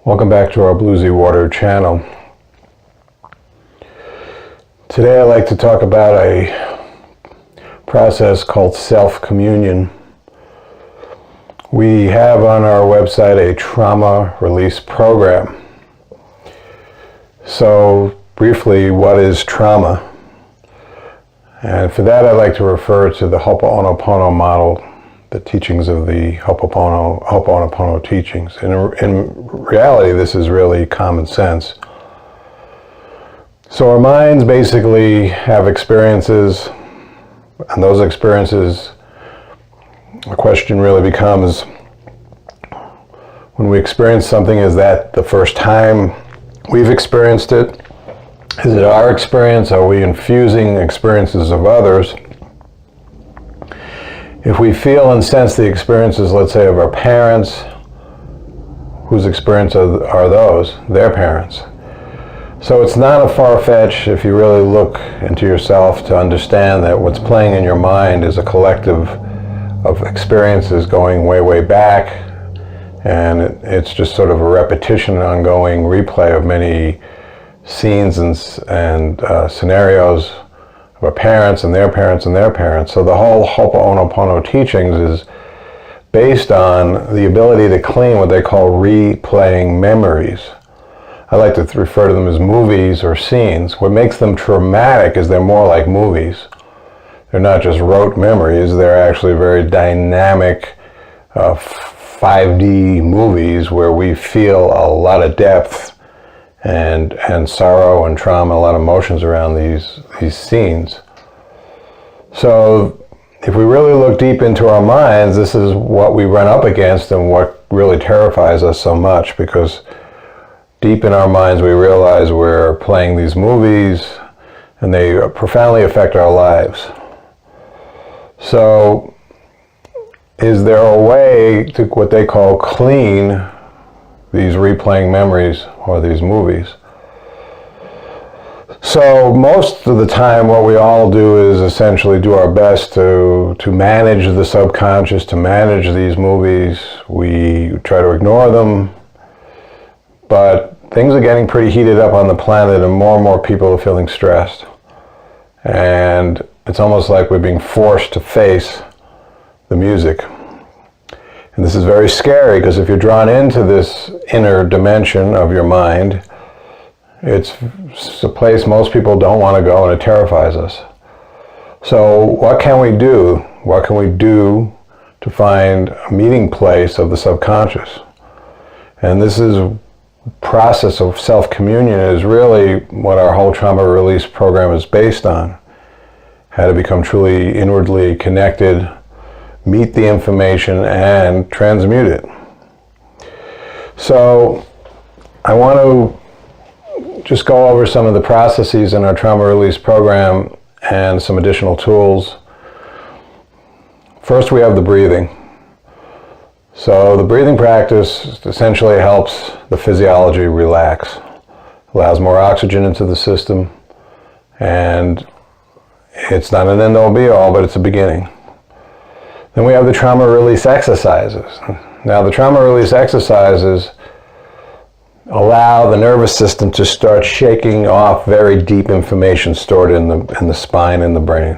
Welcome back to our Bluesy Water channel. Today I'd like to talk about a process called self-communion. We have on our website a trauma release program. So briefly, what is trauma? And for that I'd like to refer to the Ho'oponopono model, the teachings of the Ho'oponopono teachings. In reality, this is really common sense. So our minds basically have experiences, and those experiences, the question really becomes, when we experience something, is that the first time we've experienced it? Is it our experience? Are we infusing experiences of others? If we feel and sense the experiences, let's say, of our parents, whose experience are those? Their parents. So it's not a far-fetched, if you really look into yourself, to understand that what's playing in your mind is a collective of experiences going way, way back, and it's just sort of a repetition, an ongoing replay of many scenes and scenarios of our parents and their parents and their parents. So the whole Ho'oponopono teachings is based on the ability to clean what they call replaying memories. I like to refer to them as movies or scenes. What makes them traumatic is they're more like movies. They're not just rote memories, they're actually very dynamic 5D movies where we feel a lot of depth and sorrow and trauma, a lot of emotions around these scenes. So if we really look deep into our minds, this is what we run up against and what really terrifies us so much, because deep in our minds we realize we're playing these movies and they profoundly affect our lives. So is there a way to what they call clean these replaying memories or these movies? So most of the time what we all do is essentially do our best to manage the subconscious, to manage these movies. We try to ignore them, but things are getting pretty heated up on the planet and more people are feeling stressed. And it's almost like we're being forced to face the music. And this is very scary, because if you're drawn into this inner dimension of your mind, it's a place most people don't want to go, and it terrifies us. So what can we do? What can we do to find a meeting place of the subconscious? And this is a process of self-communion is really what our whole trauma release program is based on. How to become truly inwardly connected, meet the information, and transmute it. So I want to just go over some of the processes in our trauma release program and some additional tools. First, we have the breathing. So the breathing practice essentially helps the physiology relax, allows more oxygen into the system, and it's not an end-all be-all, but it's a beginning. Then we have the trauma release exercises. Now the trauma release exercises allow the nervous system to start shaking off very deep information stored in the spine and the brain.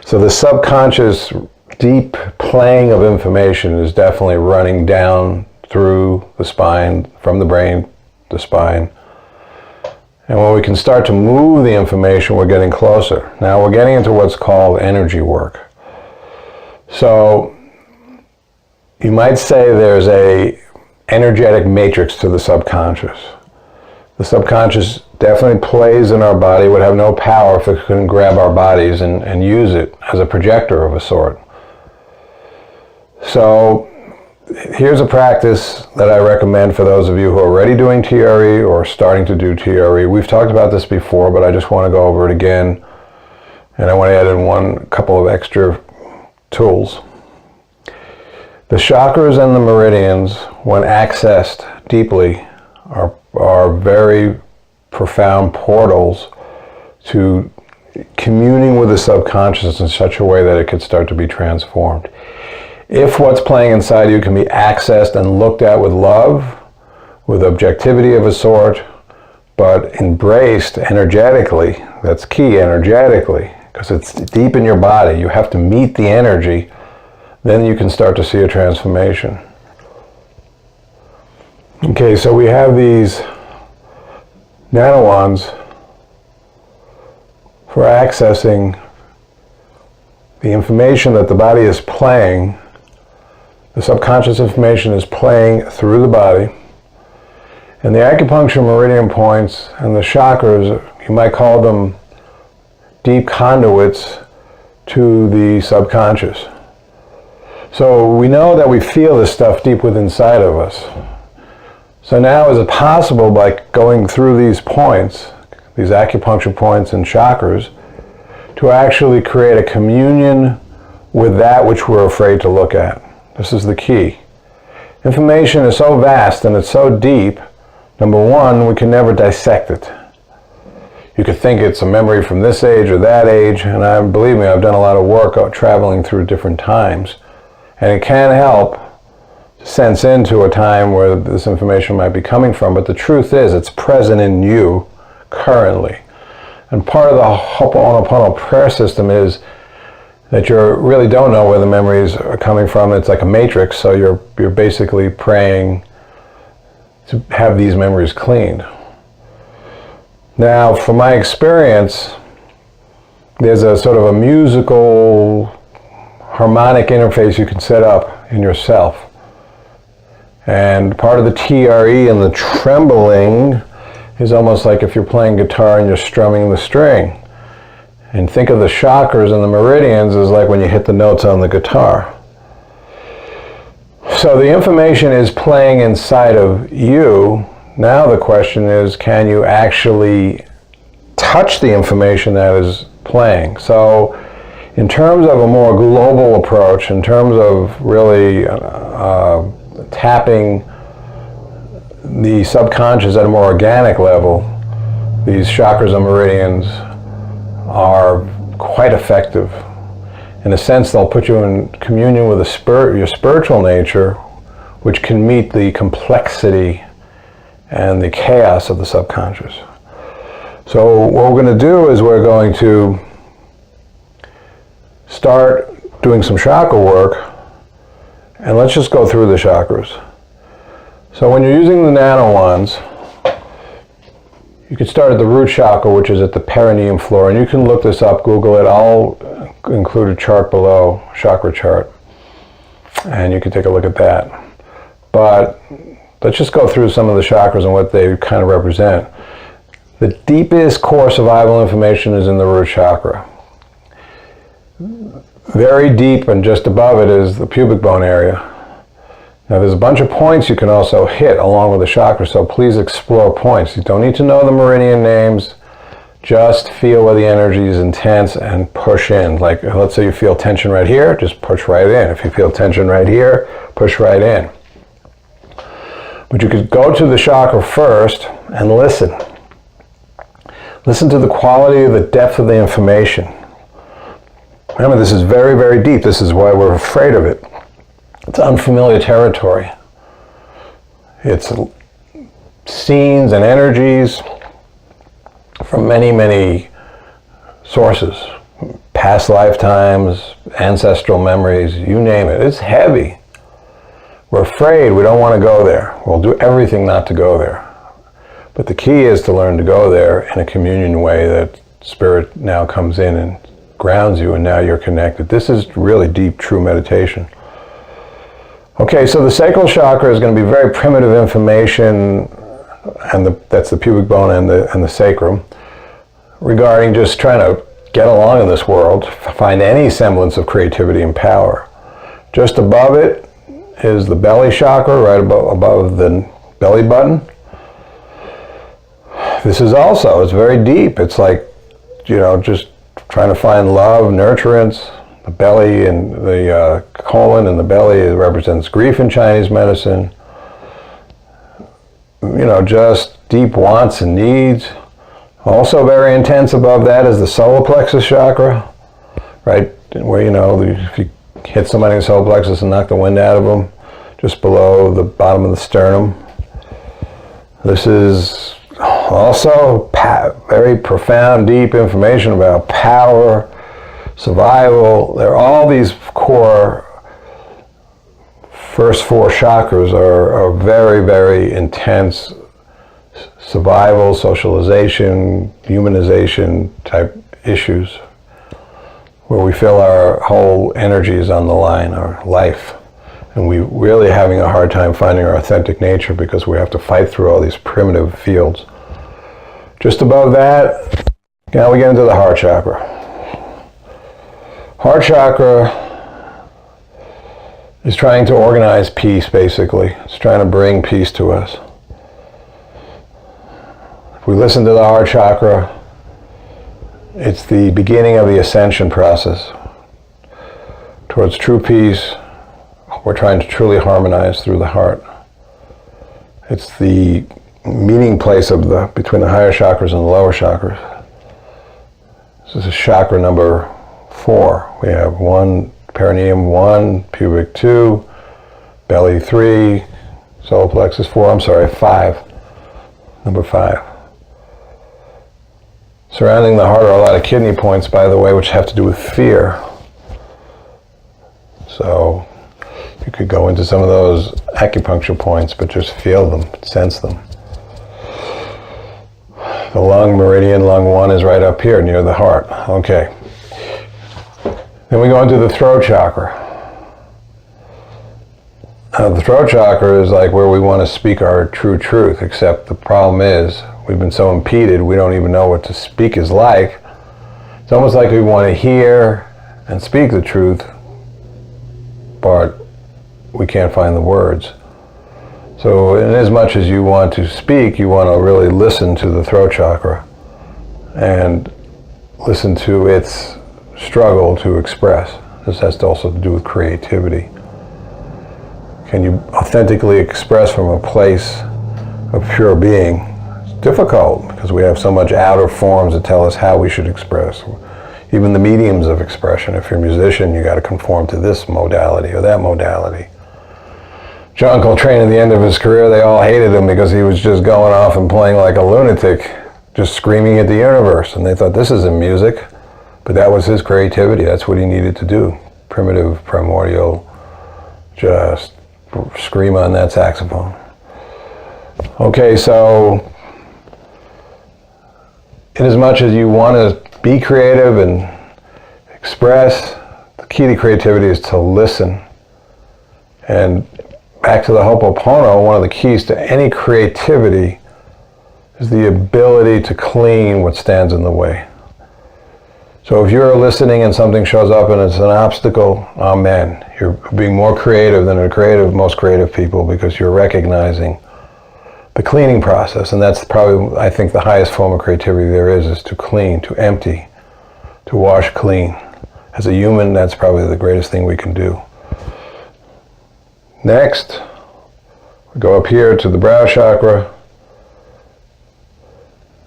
So the subconscious deep playing of information is definitely running down through the spine, from the brain to the spine. And when we can start to move the information, we're getting closer. Now we're getting into what's called energy work. So you might say there's a energetic matrix to the subconscious. The subconscious definitely plays in our body, would have no power if it couldn't grab our bodies and use it as a projector of a sort. So here's a practice that I recommend for those of you who are already doing TRE or starting to do TRE. We've talked about this before, but I just want to go over it again. And I want to add in a couple of extra tools. The chakras and the meridians, when accessed deeply, are very profound portals to communing with the subconscious in such a way that it could start to be transformed. If what's playing inside you can be accessed and looked at with love, with objectivity of a sort, but embraced energetically. That's key, energetically, because it's deep in your body. You have to meet the energy, then you can start to see a transformation. Okay, so we have these nanowands for accessing the information that the body is playing. The subconscious information is playing through the body. And the acupuncture meridian points and the chakras, you might call them deep conduits to the subconscious. So we know that we feel this stuff deep within inside of us. So now is it possible, by going through these points, these acupuncture points and chakras, to actually create a communion with that which we're afraid to look at? This is the key. Information is so vast and it's so deep. Number one, we can never dissect it. You could think it's a memory from this age or that age, and believe me, I've done a lot of work traveling through different times, and it can help sense into a time where this information might be coming from, but the truth is it's present in you currently. And part of the Ho'oponopono prayer system is that you really don't know where the memories are coming from. It's like a matrix, so you're basically praying to have these memories cleaned. Now, from my experience, there's a sort of a musical harmonic interface you can set up in yourself. And part of the TRE and the trembling is almost like if you're playing guitar and you're strumming the string. And think of the chakras and the meridians as like when you hit the notes on the guitar. So the information is playing inside of you. Now the question is, can you actually touch the information that is playing? So in terms of a more global approach, in terms of really tapping the subconscious at a more organic level, these chakras and meridians are quite effective. In a sense, they'll put you in communion with your spiritual nature, which can meet the complexity and the chaos of the subconscious. So what we're going to do is we're going to start doing some chakra work, and let's just go through the chakras. So when you're using the nano wands, you can start at the root chakra, which is at the perineum floor, and you can look this up, Google it. I'll include a chart below, chakra chart, and you can take a look at that. But let's just go through some of the chakras and what they kind of represent. The deepest core survival information is in the root chakra. Very deep, and just above it is the pubic bone area. Now there's a bunch of points you can also hit along with the chakra, so please explore points. You don't need to know the meridian names, just feel where the energy is intense and push in. Like, let's say you feel tension right here, just push right in. If you feel tension right here, push right in. But you could go to the chakra first and listen. Listen to the quality of the depth of the information. Remember, this is very, very deep. This is why we're afraid of it. It's unfamiliar territory. It's scenes and energies from many, many sources. Past lifetimes, ancestral memories, you name it. It's heavy. We're afraid. We don't want to go there. We'll do everything not to go there. But the key is to learn to go there in a communion way that Spirit now comes in and grounds you, and now you're connected. This is really deep, true meditation. Okay, so the sacral chakra is going to be very primitive information, and that's the pubic bone and the sacrum, regarding just trying to get along in this world, find any semblance of creativity and power. Just above it is the belly chakra, right above the belly button. This is also, it's very deep. It's like, just trying to find love, nurturance. The belly and the colon and the belly represents grief in Chinese medicine. Just deep wants and needs. Also very intense above that is the solar plexus chakra, right? Where, if you hit somebody in the solar plexus and knock the wind out of them, just below the bottom of the sternum. This is also very profound, deep information about power, survival. There are all these core first four chakras are very, very intense survival, socialization, humanization type issues where we feel our whole energy is on the line, our life. And we really having a hard time finding our authentic nature because we have to fight through all these primitive fields. Just above that, now we get into the heart chakra. Heart chakra is trying to organize peace, basically. It's trying to bring peace to us. If we listen to the heart chakra, it's the beginning of the ascension process towards true peace. We're trying to truly harmonize through the heart. It's the meeting place between the higher chakras and the lower chakras. This is chakra number 4. We have 1, perineum 1, pubic 2, belly 3, solar plexus 4, 5. Number 5. Surrounding the heart are a lot of kidney points, by the way, which have to do with fear. So you could go into some of those acupuncture points, but just feel them, sense them. The lung meridian, lung 1, is right up here near the heart. Okay. Then we go into the throat chakra. Now, the throat chakra is like where we want to speak our true truth, except the problem is we've been so impeded we don't even know what to speak is like. It's almost like we want to hear and speak the truth, but we can't find the words. So in as much as you want to speak, you want to really listen to the throat chakra and listen to its struggle to express. This has to also do with creativity. Can you authentically express from a place of pure being? It's difficult because we have so much outer forms that tell us how we should express. Even the mediums of expression. If you're a musician, you got to conform to this modality or that modality. John Coltrane, at the end of his career, they all hated him because he was just going off and playing like a lunatic, just screaming at the universe. And they thought, this isn't music. But that was his creativity. That's what he needed to do. Primitive, primordial, just scream on that saxophone. Okay, so in as much as you want to be creative and express, the key to creativity is to listen. And back to the Ho'oponopono, one of the keys to any creativity is the ability to clean what stands in the way. So if you're listening and something shows up and it's an obstacle, amen. You're being more creative than most creative people because you're recognizing the cleaning process. And that's probably, I think, the highest form of creativity there is to clean, to empty, to wash clean. As a human, that's probably the greatest thing we can do. Next, we go up here to the brow chakra.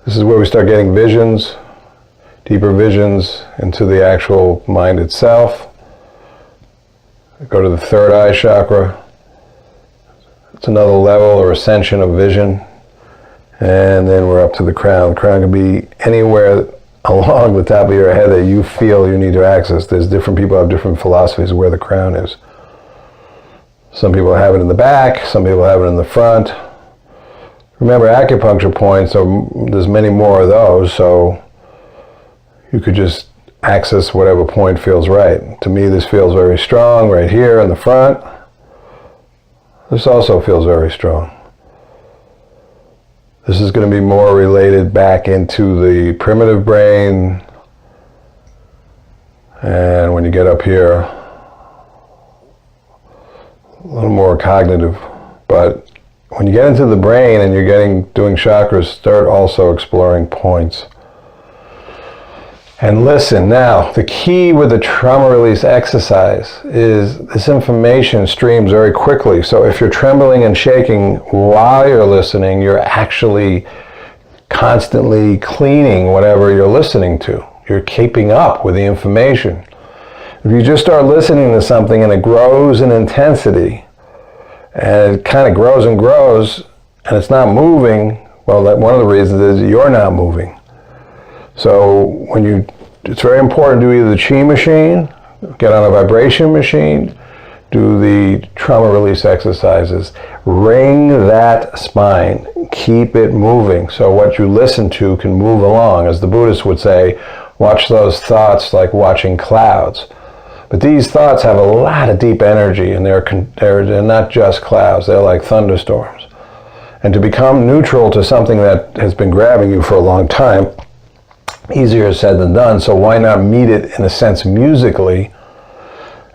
This is where we start getting visions, deeper visions into the actual mind itself. We go to the third eye chakra. It's another level or ascension of vision. And then we're up to the crown. The crown can be anywhere along the top of your head that you feel you need to access. There's different people have different philosophies of where the crown is. Some people have it in the back, some people have it in the front. Remember, acupuncture points, there's many more of those, so you could just access whatever point feels right. To me, this feels very strong right here in the front. This also feels very strong. This is going to be more related back into the primitive brain. And when you get up here, a little more cognitive. But when you get into the brain and you're doing chakras, start also exploring points. And listen, now, the key with the trauma release exercise is this information streams very quickly. So if you're trembling and shaking while you're listening, you're actually constantly cleaning whatever you're listening to. You're keeping up with the information. If you just start listening to something and it grows in intensity, and it kind of grows and grows, and it's not moving, well, one of the reasons is you're not moving. So it's very important to do either the chi machine, get on a vibration machine, do the trauma release exercises, ring that spine, keep it moving so what you listen to can move along. As the Buddhists would say, watch those thoughts like watching clouds. But these thoughts have a lot of deep energy, and they're not just clouds, they're like thunderstorms. And to become neutral to something that has been grabbing you for a long time, easier said than done, so why not meet it in a sense musically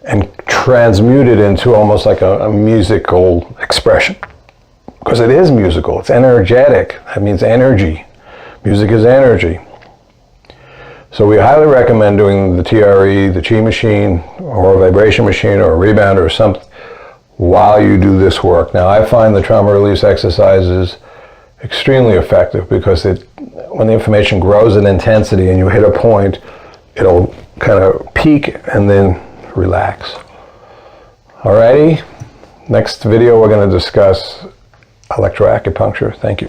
and transmute it into almost like a musical expression. Because it is musical, it's energetic, that means energy. Music is energy. So we highly recommend doing the TRE, the chi machine, or a vibration machine, or a rebounder, or something, while you do this work. Now, I find the trauma release exercises extremely effective because when the information grows in intensity and you hit a point, it'll kind of peak and then relax. Alrighty, next video we're going to discuss electroacupuncture. Thank you.